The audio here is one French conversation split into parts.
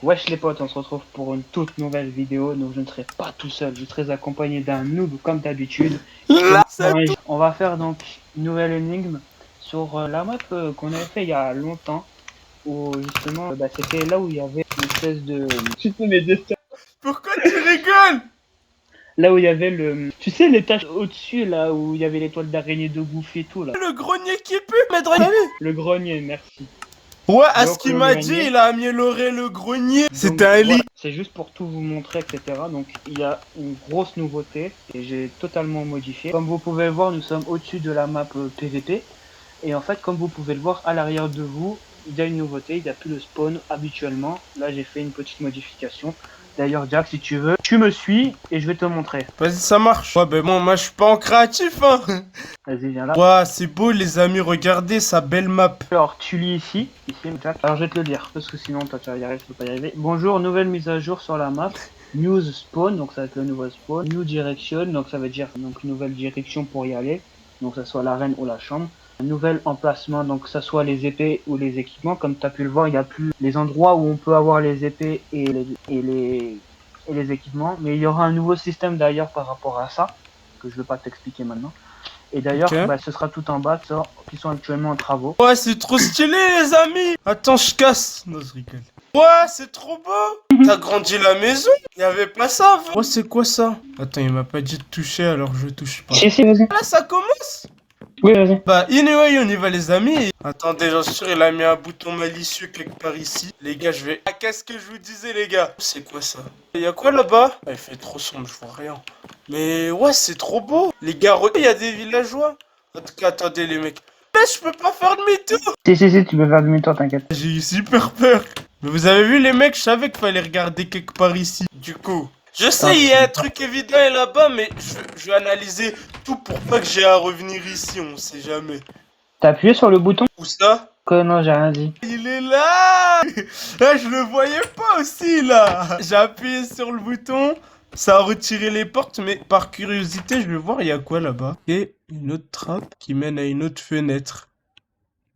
Wesh les potes, on se retrouve pour une toute nouvelle vidéo. Donc je ne serai pas tout seul, je serai accompagné d'un noob comme d'habitude. On va faire donc une nouvelle énigme sur la map qu'on avait fait il y a longtemps. Où justement, c'était là où il y avait une espèce de... Tu sais, mes destins. Pourquoi tu rigoles? Là où il y avait le... Tu sais les taches au-dessus, là où il y avait l'étoile d'araignée de bouffe et tout là. Le grenier qui pue, maître Yannick. Le grenier, merci. Ouais, à ce Donc, qu'il le m'a grenier. dit, il a amélioré le grenier. C'était Donc, un lit. voilà, c'est juste pour tout vous montrer, etc. Donc il y a une grosse nouveauté et j'ai totalement modifié. Comme vous pouvez le voir, nous sommes au-dessus de la map PVP. Et en fait, comme vous pouvez le voir, à l'arrière de vous, il y a une nouveauté, il n'y a plus le spawn habituellement. Là, j'ai fait une petite modification. D'ailleurs, Jack, si tu veux, tu me suis et je vais te montrer. Vas-y, ça marche. Ouais, ben bon, moi je suis pas en créatif, hein. Vas-y, viens là. Ouais, c'est beau, les amis, regardez sa belle map. Alors, tu lis ici, Jack. Alors, je vais te le lire, parce que sinon, toi, tu vas y arriver, tu peux pas y arriver. Bonjour, nouvelle mise à jour sur la map. News spawn, donc ça va être le nouveau spawn. New direction, donc ça veut dire donc nouvelle direction pour y aller. Donc ça soit l'arène ou la chambre. Nouvel emplacement, donc que ça soit les épées ou les équipements. Comme tu as pu le voir, il n'y a plus les endroits où on peut avoir les épées et les équipements. Mais il y aura un nouveau système d'ailleurs par rapport à ça, que je ne vais pas t'expliquer maintenant. Et d'ailleurs, Ok. ce sera tout en bas, qui sont actuellement en travaux. Ouais, c'est trop stylé, les amis. Attends, je casse. Non, je rigole. Ouais, c'est trop beau. T'as grandi la maison. Il y avait pas ça avant. Ouais, c'est quoi ça? Attends, il m'a pas dit de toucher, alors je touche pas. Si, vas-y. Là, ça commence. Oui, vas-y. Bah, anyway, on y va, les amis. Attendez, j'en suis sûr, il a mis un bouton malicieux quelque part ici. Les gars, je vais... Ah, qu'est-ce que je vous disais, les gars? C'est quoi ça? Il y a quoi là-bas? Ah, il fait trop sombre, je vois rien. Mais ouais, c'est trop beau. Les gars, il y a des villageois. En tout cas, attendez, les mecs. Là, je peux pas faire demi-tour. Si, tu peux faire demi-tour, t'inquiète. J'ai eu super peur. Mais vous avez vu, les mecs, je savais qu'il fallait regarder quelque part ici. Du coup... Je sais, il y a un truc évident là-bas, mais je vais analyser tout pour pas que j'ai à revenir ici, on sait jamais. T'as appuyé sur le bouton? Où ça? Que non, j'ai rien dit. Il est là! Ah, je le voyais pas aussi là! J'ai appuyé sur le bouton, ça a retiré les portes, mais par curiosité, je vais voir il y a quoi là-bas. Et une autre trappe qui mène à une autre fenêtre.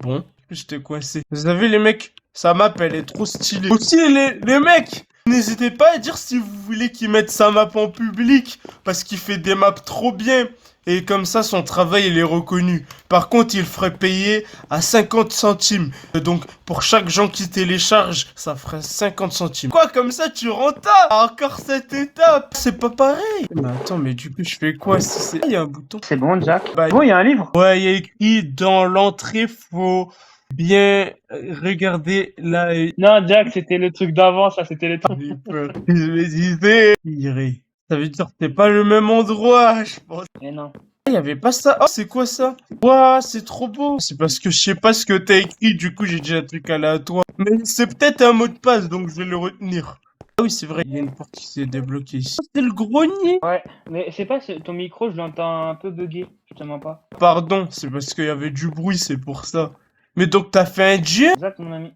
Bon, j'étais coincé. Vous avez les mecs, sa map elle est trop stylée. Aussi les mecs! N'hésitez pas à dire si vous voulez qu'il mette sa map en public, parce qu'il fait des maps trop bien. Et comme ça, son travail, il est reconnu. Par contre, il ferait payer à 50 centimes. Donc, pour chaque gens qui télécharge, ça ferait 50 centimes. Quoi, comme ça, tu rentables? Encore cette étape? C'est pas pareil. Mais attends, mais du coup, je fais quoi si c'est... Ah, il y a un bouton. C'est bon, Jack. Bah, Bon, il y a un livre. ouais, il y a écrit dans l'entrée, faut bien regarder là. Non, Jack, c'était le truc d'avant, ça, c'était le truc. J'ai peur. Je me disais, Iré. Ça veut dire que c'est pas le même endroit, je pense. Mais non. Il y avait pas ça. Oh, c'est quoi ça? Ouah, c'est trop beau. C'est parce que je sais pas ce que t'as écrit, du coup j'ai dit un truc aléatoire. Mais c'est peut-être un mot de passe, donc je vais le retenir. Ah oui, c'est vrai, il y a une porte qui s'est débloquée ici. C'est le grenier. Ouais, mais c'est pas ton micro, je l'entends un peu bugger, je te mens pas. Pardon, c'est parce qu'il y avait du bruit, c'est pour ça. Mais donc t'as fait un jet? Exact, mon ami.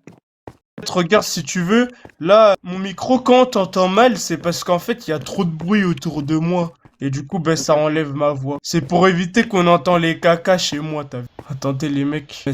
Regarde si tu veux, là, mon micro, quand t'entends mal, c'est parce qu'en fait, il y a trop de bruit autour de moi. Et du coup, ben, ça enlève ma voix. C'est pour éviter qu'on entend les cacas chez moi, t'as vu. Attendez, les mecs.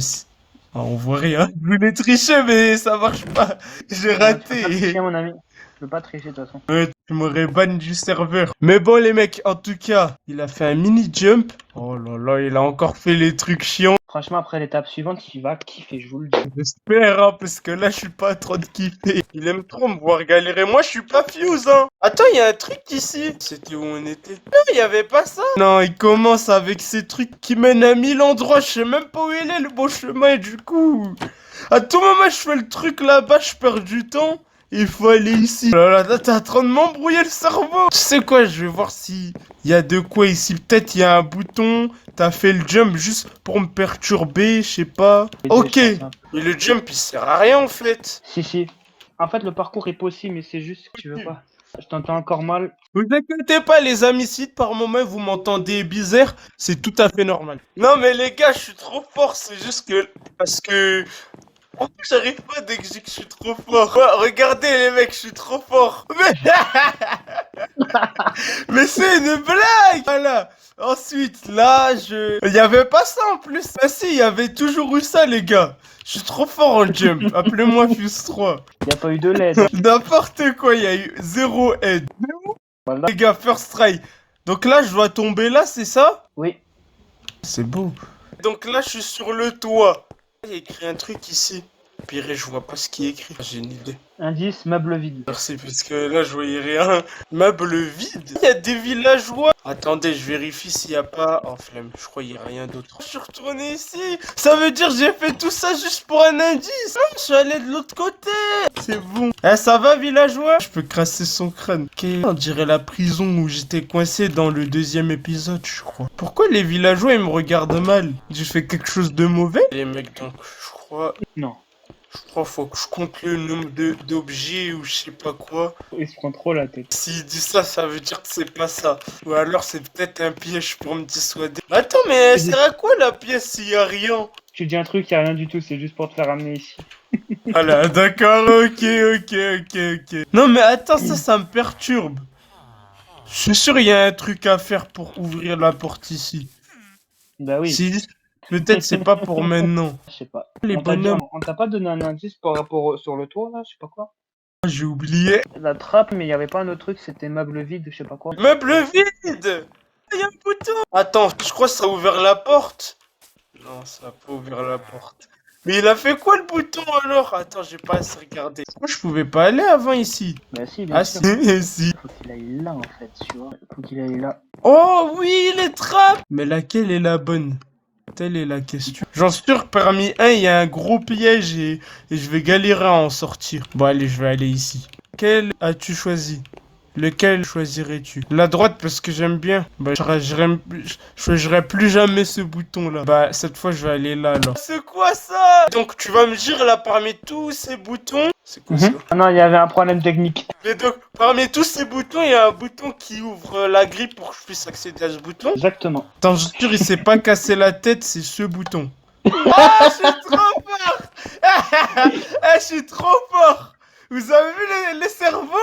Ah, on voit rien. Je voulais tricher, mais ça marche pas. J'ai Tu peux pas raté. tricher, mon ami. Je peux pas tricher, de toute façon. Ouais, tu m'aurais ban du serveur. Mais bon, les mecs, en tout cas, il a fait un mini jump. Oh là là, il a encore fait les trucs chiants. Franchement, après l'étape suivante, il va kiffer, je vous le dis. J'espère, hein, parce que là, je suis pas trop de kiffer. Il aime trop me voir galérer. Moi, je suis pas fuse, hein. Attends, il y a un truc ici. C'était où on était? Non, il y avait pas ça. Non, il commence avec ces trucs qui mènent à 1000 endroits. Je sais même pas où il est, le bon chemin, et du coup... À tout moment, je fais le truc là-bas, je perds du temps. Il faut aller ici. Oh là là, t'es en train de m'embrouiller le cerveau. Tu sais quoi, je vais voir si il y a de quoi ici. Peut-être il y a un bouton. T'as fait le jump juste pour me perturber, je sais pas. Ok. Et le jump, il sert à rien en fait. Si. En fait, le parcours est possible, mais c'est juste que tu veux pas. Je t'entends encore mal. Vous inquiétez pas, les amis, si par moment vous m'entendez bizarre, c'est tout à fait normal. Non, mais les gars, je suis trop fort. C'est juste que... Parce que... En plus, j'arrive pas dès que je dis que je suis trop fort. Ouais, regardez les mecs, je suis trop fort. Mais... Mais c'est une blague! Voilà. Ensuite, là, il y avait pas ça en plus. Ah si, il y avait toujours eu ça, les gars. Je suis trop fort en jump. Appelez-moi Fuse 3. Y a pas eu de LED. N'importe quoi, il y a eu 0 aide. Voilà. Les gars, first try. Donc là, je dois tomber là, c'est ça? Oui. C'est beau. Donc là, je suis sur le toit. Il y a écrit un truc ici. Pire, je vois pas ce qui est écrit. J'ai une idée. Indice, meuble vide. Merci, parce que là, je voyais rien. Meuble vide. Il y a des villageois. Attendez, je vérifie s'il y a pas... Oh, flemme, je crois qu'il y a rien d'autre. Je suis retourné ici. Ça veut dire que j'ai fait tout ça juste pour un indice. Non, je suis allé de l'autre côté. C'est bon. Eh, ça va, villageois? Je peux crasser son crâne. Ok. On dirait la prison où j'étais coincé dans le 2e épisode, je crois. Pourquoi les villageois, ils me regardent mal? J'ai fait quelque chose de mauvais? Les mecs, donc, je crois... Non. Je crois faut que je compte le nombre d'objets ou je sais pas quoi. Il se prend trop la tête. S'il dit ça, ça veut dire que c'est pas ça. Ou alors c'est peut-être un piège pour me dissuader. Attends, mais elle sert à quoi la pièce s'il y a rien? Tu dis un truc, y a rien du tout, c'est juste pour te faire amener ici. Voilà, d'accord, ok. Non mais attends, ça me perturbe. Je suis sûr il y a un truc à faire pour ouvrir la porte ici. Bah oui. Si, peut-être c'est pas pour maintenant. Je sais pas. Les bonhommes. On t'a pas donné un indice par rapport sur le toit là, je sais pas quoi. J'ai oublié. La trappe, mais y avait pas un autre truc, c'était meuble vide, je sais pas quoi. Meuble vide! Il y a un bouton! Attends, je crois que ça a ouvert la porte. Non, ça a pas ouvert la porte. Mais il a fait quoi le bouton alors? Attends, j'ai pas assez regardé. Moi, je pouvais pas aller avant ici. Bah si, bien sûr. Si. Faut qu'il aille là en fait, tu vois. Faut qu'il aille là. Oh oui, les trappes! Mais laquelle est la bonne? Telle est la question. J'en suis sûr que parmi un, il y a un gros piège et je vais galérer à en sortir. Bon, allez, je vais aller ici. Quel as-tu choisi? Lequel choisirais-tu? La droite parce que j'aime bien. Bah, je choisirai plus jamais ce bouton-là. Bah, cette fois, je vais aller là, alors. C'est quoi ça? Donc, tu vas me dire, là, parmi tous ces boutons... C'est quoi ça? Ah non, il y avait un problème technique. Mais donc, parmi tous ces boutons, il y a un bouton qui ouvre la grille pour que je puisse accéder à ce bouton. Exactement. Attends, je suis sûr, il s'est pas cassé la tête, c'est ce bouton. Ah, je suis trop fort! Ah, je suis trop fort! Vous avez vu les cerveaux?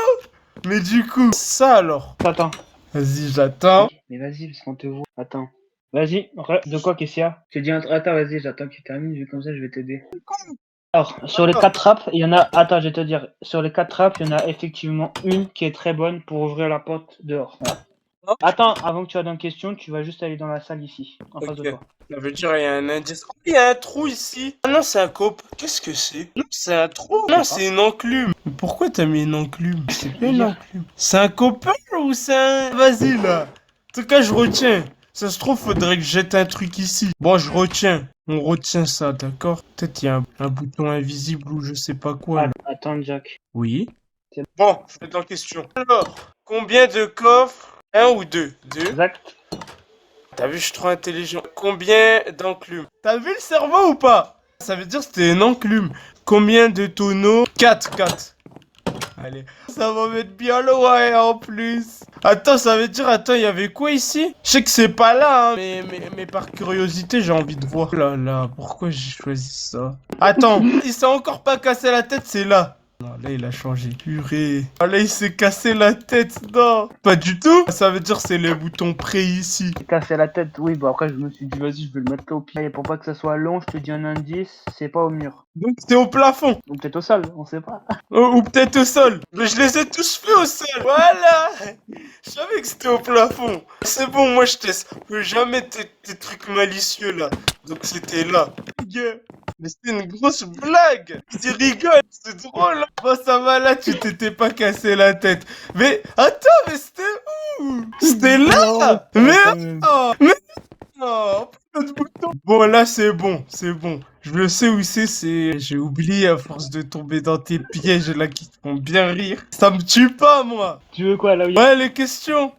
Mais du coup, ça alors. Attends. Vas-y, j'attends. Mais vas-y, parce qu'on te voit. Attends. Vas-y, de quoi qu'est-ce qu'il y a? Je te dis un truc. Attends, vas-y, j'attends que tu termines, vu comme ça je vais t'aider. Alors, sur les 4 trappes, il y en a... Attends, je vais te dire. Sur les 4 trappes, il y en a effectivement une qui est très bonne pour ouvrir la porte dehors. Voilà. Attends, avant que tu aies dans question, tu vas juste aller dans la salle ici, en face de toi. Ça veut dire il y a un indice. Oh, il y a un trou ici. Ah non, c'est un cope. Qu'est-ce que c'est? Non, c'est un trou. Non, c'est une enclume. Mais pourquoi t'as mis une enclume? C'est pas une enclume. C'est un copain ou c'est un... Vas-y là. En tout cas, je retiens. Ça se trouve, faudrait que je jette un truc ici. Bon, je retiens. On retient ça, d'accord? Peut-être il y a un bouton invisible ou je sais pas quoi. Là. Attends, Jack. Oui. Bon, je vais dans question. Alors, combien de coffres? Un ou deux? Deux. Exact. T'as vu, je suis trop intelligent. Combien d'enclumes? T'as vu le cerveau ou pas? Ça veut dire que c'était une enclume. Combien de tonneaux? 4. Allez. Ça va mettre bien loin en plus. Attends, ça veut dire... Attends, il y avait quoi ici? Je sais que c'est pas là, hein, mais par curiosité, j'ai envie de voir. Oh là là, pourquoi j'ai choisi ça? Attends, il s'est encore pas cassé la tête, c'est là. Non, là, il a changé. Purée. Ah, là, il s'est cassé la tête. Non, pas du tout. Ça veut dire c'est les boutons près ici. J'ai cassé la tête, oui, bah après je me suis dit, vas-y, je vais le mettre là au pied. Et pour pas que ça soit long, je te dis un indice, c'est pas au mur. Donc, c'est au plafond. Ou peut-être au sol, on sait pas. Ou peut-être au sol. Mais je les ai tous fait au sol. Voilà. Je savais que c'était au plafond. C'est bon, moi, je teste jamais tes trucs malicieux, là. Donc, c'était là. Mais c'était une grosse blague. Tu rigoles, c'est drôle. Bon, ça va, là, tu t'étais pas cassé la tête. Mais, attends, mais c'était où? C'était là. Mais, oh, mais, non, pas de bouton. Bon, là, c'est bon. Je le sais où c'est, j'ai oublié à force de tomber dans tes pièges, là, qui te font bien rire. Ça me tue pas, moi. Tu veux quoi, là où il y Ouais, les questions.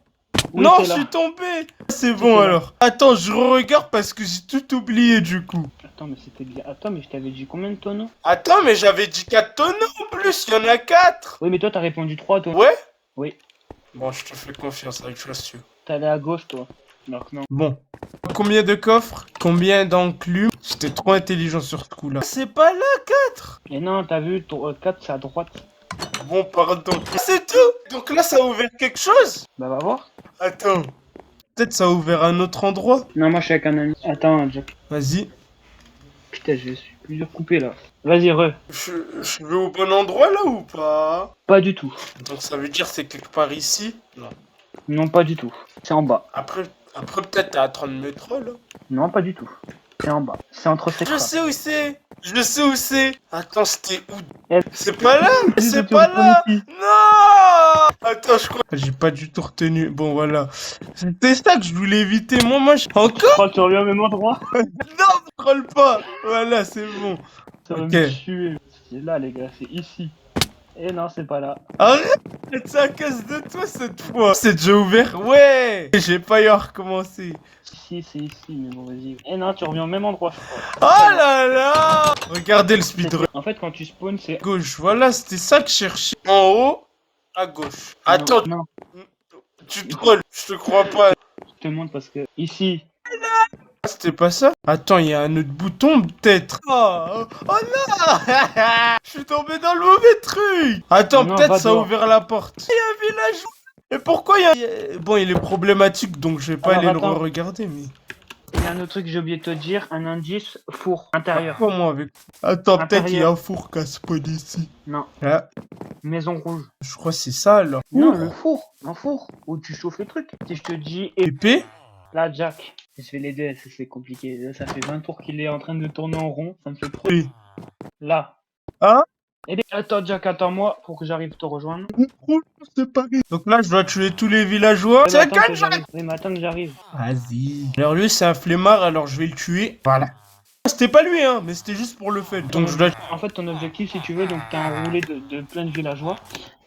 Oui, Non, c'est je là. suis tombé. C'est bon, alors. Attends, je regarde parce que j'ai tout oublié, du coup. Attends, mais c'était bien. Attends, mais je t'avais dit combien de tonneaux? Attends, mais j'avais dit 4 tonneaux en plus, il y en a 4. Oui, mais toi, t'as répondu 3, toi. Ouais? Oui. Bon, je te fais confiance avec Jossieux. T'es allé à gauche, toi. Donc, non. Bon. Combien de coffres? Combien d'enclumes? J'étais trop intelligent sur ce coup-là. C'est pas là, 4. Et non, t'as vu, 4, c'est à droite. Bon, pardon. C'est tout. Donc là, ça a ouvert quelque chose. Bah va voir. Attends. Peut-être ça a ouvert un autre endroit. Non, moi je suis avec un ami. Attends, Jack. Vas-y. Putain, je suis plusieurs coupés là. Vas-y, Je vais au bon endroit là ou pas? Pas du tout. Donc ça veut dire c'est quelque part ici? Non. Non, pas du tout. C'est en bas. Après peut-être t'es à 30 mètres là. Non, pas du tout. C'est en bas. C'est entre ces Je crânes. sais où c'est. Je sais où c'est. Attends, c'était où? Eh, C'est pas là. C'est tu pas retournes là. ici. Non. Attends, je crois. J'ai pas du tout retenu. Bon voilà. C'était ça que je voulais éviter. Moi, encore. Oh, tu reviens au même endroit. Non, scroll pas. Voilà, c'est bon. Ça va Ok. me tuer. C'est là, les gars, c'est ici. Et non, c'est pas là. Arrête. C'est à cause de toi cette fois. C'est déjà ouvert. Ouais. J'ai pas eu à recommencer. Si, c'est ici, mais bon, vas-y. Et non, tu reviens au même endroit, je crois. Oh là là. Regardez le speedrun. En fait, quand tu spawns, c'est. Gauche, voilà, c'était ça que je cherchais. En haut, à gauche. Attends, Non, tu trolls, je te crois pas. je te montre parce que. Ici. Ah, c'était pas ça? Attends, il y a un autre bouton peut-être. Oh non. Je suis tombé dans le mauvais truc. Attends, Non, peut-être va ça a dehors. ouvert la porte. Il y a un village. Et pourquoi Bon, il est problématique, donc je vais pas Alors, aller le attends. regarder, mais... Il y a un autre truc que j'ai oublié de te dire, un indice four intérieur. Comment avec... Attends, peut-être qu'il y a Intérieur. un four casse-pod ici. Non, Ah, maison rouge. je crois que c'est ça alors. Non, le four, un four où tu chauffes le truc. Si je te dis et Épée? là, Jack, je fais les deux, c'est compliqué. Là, ça fait 20 tours qu'il est en train de tourner en rond, ça me fait trop. Oui. Là. Hein? Et attends, Jack, attends-moi pour que j'arrive te rejoindre. C'est pareil. Donc là, je dois tuer tous les villageois. Oui, mais C'est attends que quel j'arrive. Oui, mais attends que j'arrive. Vas-y. Alors lui, c'est un flemmard, alors je vais le tuer. Voilà. C'était pas lui, hein, mais c'était juste pour le fait. Donc je dois... En fait, ton objectif, si tu veux, donc t'as un roulé de plein de villageois.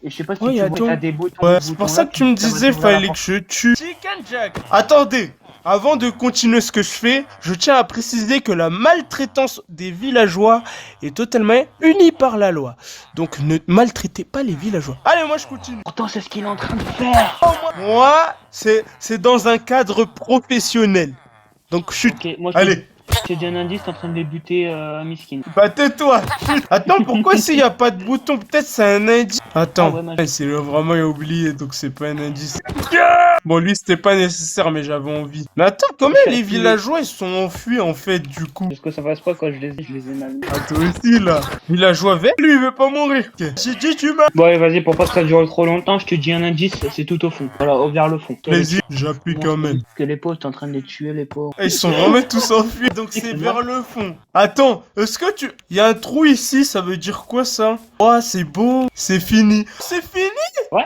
Et je sais pas si Ouais, tu attends. vois, t'as des boutons. Ouais, des c'est boutons pour ça là que tu me ça va disais, t'ouvrir la fallait que porte. je tue. Chicken Jack. Attendez. Avant de continuer ce que je fais, je tiens à préciser que la maltraitance des villageois est totalement punie par la loi. Donc ne maltraitez pas les villageois. Allez, moi je continue. Pourtant, c'est ce qu'il est en train de faire. Moi, c'est dans un cadre professionnel. Donc chute. Ok, moi, Allez. je t'ai dit un indice, t'es en train de les buter à Miskin. Bah tais-toi. Chut. Attends, pourquoi s'il n'y a pas de bouton? Peut-être c'est un indice. Attends, Ah ouais, c'est vraiment il a oublié, donc c'est pas un indice. Bon, lui c'était pas nécessaire, mais j'avais envie. Mais attends, comment les villageois ils sont enfuis en fait du coup? Parce que ça passe pas quand je les ai mal. Ah toi aussi là. Villageois vert, lui il veut pas mourir. J'ai dit tu m'as. Bon, allez, vas-y, pour pas que ça dure trop longtemps, je te dis un indice, c'est tout au fond. Voilà, vers le fond. Vas-y, j'appuie quand même. Parce que les pauvres, t'es en train de les tuer, les pauvres. Ils sont vraiment tous enfuis, donc c'est vers le fond. Attends, est-ce que tu... Il y a un trou ici, ça veut dire quoi ça? Oh, c'est beau, c'est fini. C'est fini? Ouais.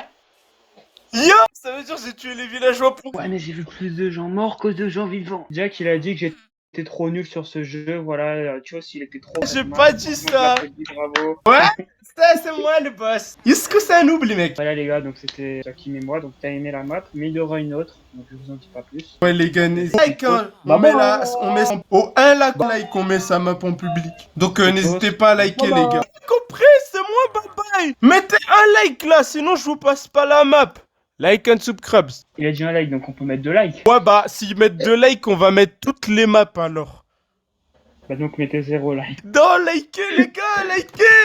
Yo, ça veut dire que j'ai tué les villageois pour... Ouais, mais j'ai vu plus de gens morts que de gens vivants. Jack, il a dit que j'étais trop nul sur ce jeu, voilà, tu vois, s'il était trop... J'ai pas dit ça. Bravo. Ouais, ça c'est moi le boss. Est-ce que c'est un oubli, mec? Voilà les gars, donc c'était Jackie et moi, donc t'as aimé la map, mais il y aura une autre, donc je vous en dis pas plus. Ouais les gars, like, hein, Bah on met bon. là, on met au 1 like, on met sa map en public. Donc n'hésitez pas à liker les gars. Compris, c'est moi, bye bye. Mettez un like là, sinon je vous passe pas la map. Like and subscribe. Il a dit un like, donc on peut mettre 2 likes. Ouais bah, s'ils mettent 2 likes, on va mettre toutes les maps alors. Bah donc mettez 0 like. Non, likez les gars, likez.